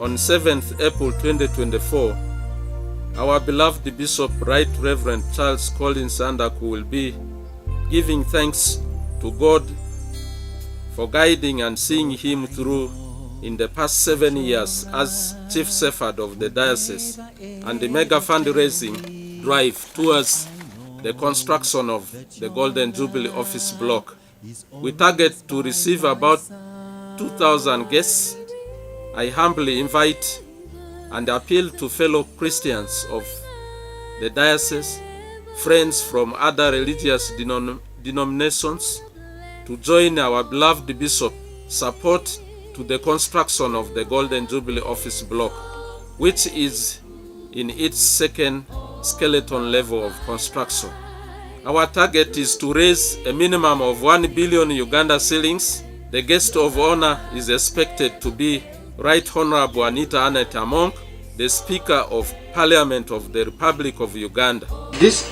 on 7th April 2024, our beloved Bishop Right Reverend Charles Collins Andaku will be giving thanks to God for guiding and seeing him through in the past 7 years as Chief Shepherd of the Diocese and the mega fundraising drive towards the construction of the Golden Jubilee Office Block. We target to receive about 2,000 guests. I humbly invite and appeal to fellow Christians of the Diocese, friends from other religious denominations, to join our beloved Bishop support to the construction of the Golden Jubilee Office Block, which is in its second skeleton level of construction. Our target is to raise a minimum of 1 billion Uganda shillings. The guest of honor is expected to be Right Honorable Anita Annette Among, the Speaker of Parliament of the Republic of Uganda. This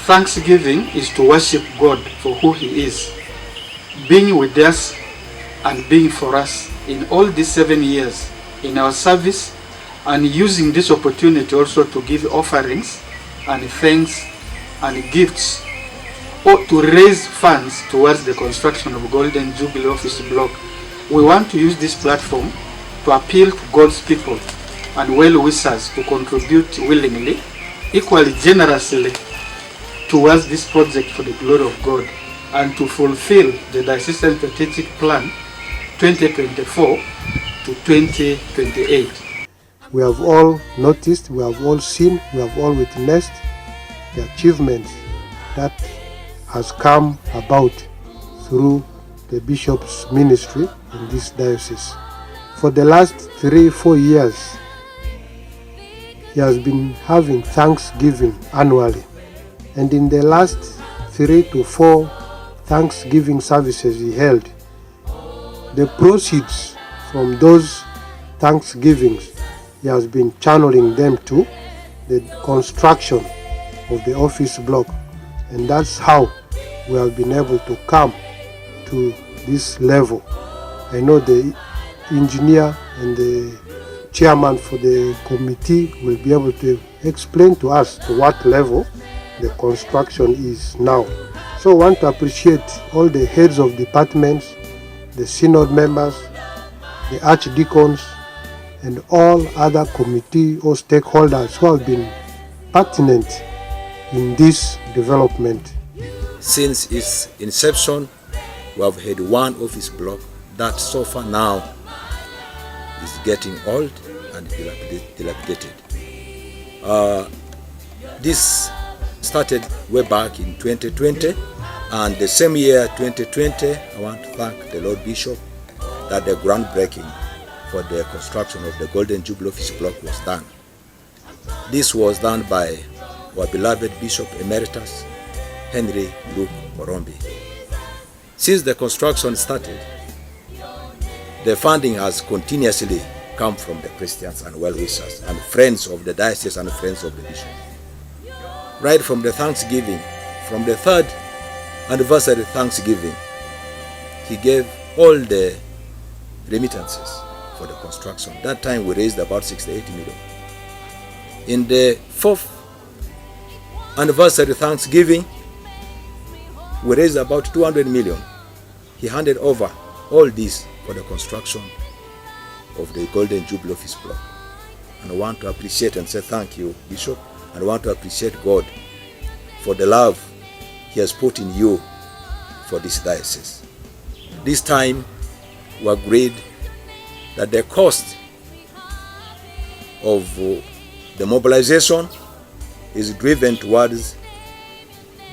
Thanksgiving is to worship God for who He is, being with us and being for us in all these 7 years in our service, and using this opportunity also to give offerings and thanks and gifts, or to raise funds towards the construction of Golden Jubilee Office Block. We want to use this platform to appeal to God's people and well-wishers to contribute willingly, equally generously, towards this project for the glory of God, and to fulfill the Diocesan Strategic Plan 2024 to 2028. We have all noticed, we have all seen, we have all witnessed the achievements that has come about through the Bishop's ministry in this diocese. For the last 3-4 years, he has been having Thanksgiving annually. And in the last 3 to 4 Thanksgiving services he held, the proceeds from those Thanksgivings, he has been channeling them to the construction of the office block. And that's how we have been able to come to this level. I know the engineer and the chairman for the committee will be able to explain to us to what level the construction is now. So I want to appreciate all the heads of departments, the synod members, the archdeacons, and all other committee or stakeholders who have been pertinent in this development. Since its inception, we have had one office block that so far now is getting old and dilapidated. This started way back in 2020, and the same year 2020, I want to thank the Lord Bishop that the groundbreaking for the construction of the Golden Jubilee Office Block was done. This was done by our beloved Bishop Emeritus, Henry Luke Orombi. Since the construction started, the funding has continuously come from the Christians and well-wishers and friends of the diocese and friends of the bishop. Right from the Thanksgiving, from the 3rd anniversary Thanksgiving, he gave all the remittances for the construction. That time we raised about 68 million. In the 4th anniversary Thanksgiving, we raised about 200 million. He handed over all this for the construction of the Golden Jubilee Office Block. And I want to appreciate and say thank you, Bishop, and I want to appreciate God for the love He has put in you for this diocese. This time, we agreed that the cost of the mobilization is driven towards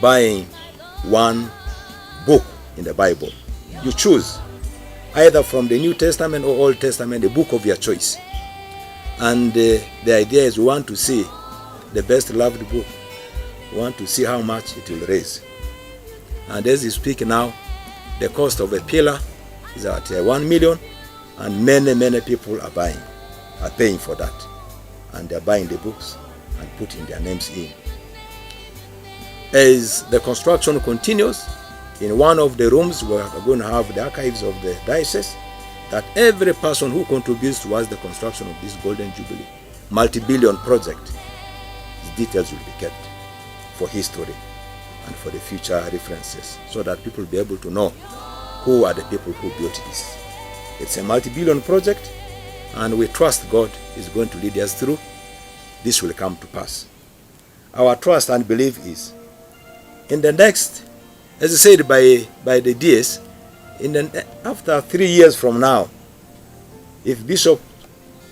buying one book in the Bible. You choose either from the New Testament or Old Testament, the book of your choice. And the idea is we want to see the best loved book. We want to see how much it will raise. And as you speak now, the cost of a pillar is at 1 million, and many people are paying for that. And they're buying the books and putting their names in. As the construction continues, in one of the rooms we are going to have the archives of the diocese. that every person who contributes towards the construction of this Golden Jubilee multi-billion project, his details will be kept for history and for the future references, so that people will be able to know who are the people who built this. It's a multi-billion project, and we trust God is going to lead us through. This will come to pass. Our trust and belief is in the next, as I said by the DS, after 3 years from now, if Bishop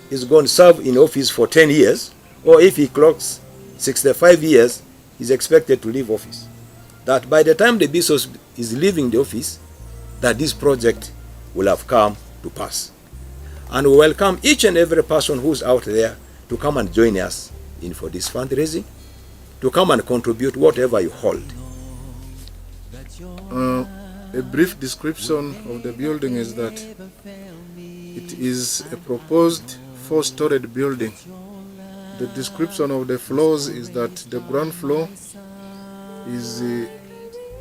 is going to serve in office for 10 years, or if he clocks 65 years, he's expected to leave office. That by the time the Bishop is leaving the office, that this project will have come to pass. And we welcome each and every person who's out there to come and join us in for this fundraising, to come and contribute whatever you hold. A brief description of the building is that it is a proposed 4-storied building. The description of the floors is that the ground floor is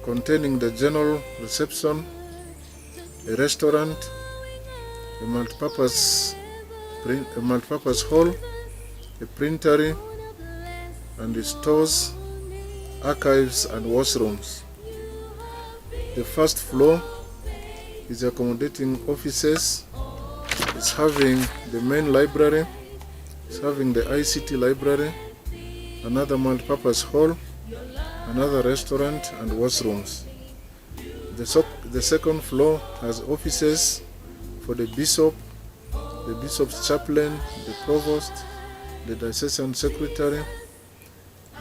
containing the general reception, a restaurant, a multipurpose hall, a printery, and the stores, archives, and washrooms. The first floor is accommodating offices. It's having the main library, it's having the ICT library, another multipurpose hall, another restaurant, and washrooms. The second floor has offices for the bishop, the bishop's chaplain, the provost, the diocesan secretary,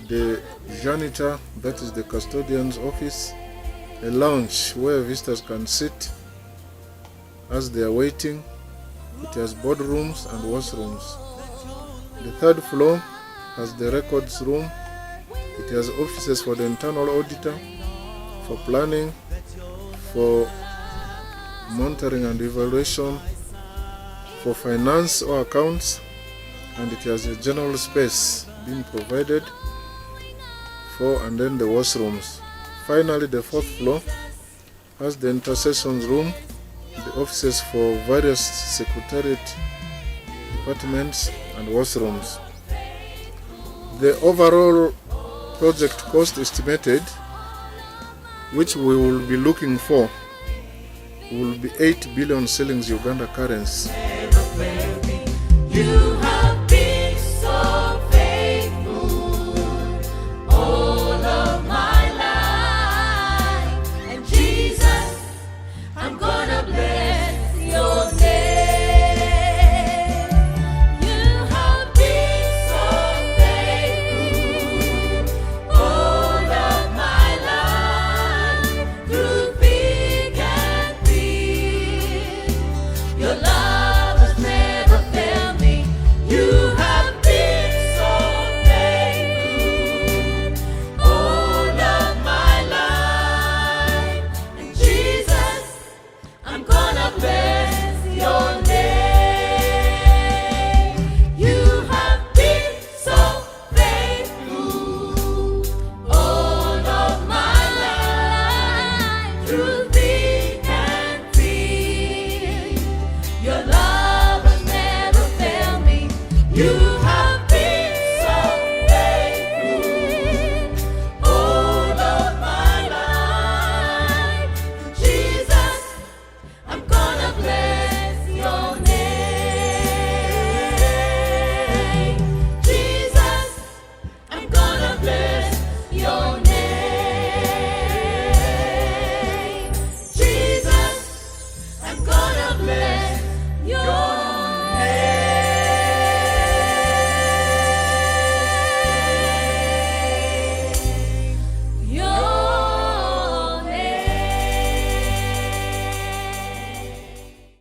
the janitor, that is the custodian's office, a lounge where visitors can sit as they are waiting. It has boardrooms and washrooms. The third floor has the records room. It has offices for the internal auditor, for planning, for monitoring and evaluation, for finance or accounts, and it has a general space being provided for, and then the washrooms. Finally, the fourth floor has the intercessions room, the offices for various secretariat departments, and washrooms. The overall project cost estimated, which we will be looking for, will be 8 billion shillings Uganda currency. You have been so faithful all of my life, and Jesus, I'm gonna bless your name. You have been so faithful all of my life, through thick and thin. Your love has never failed me. You have been so faithful all of my life, and Jesus, I'm gonna bless your name. You have been so faithful all of my life, through thick and thin. Your love has never failed me. You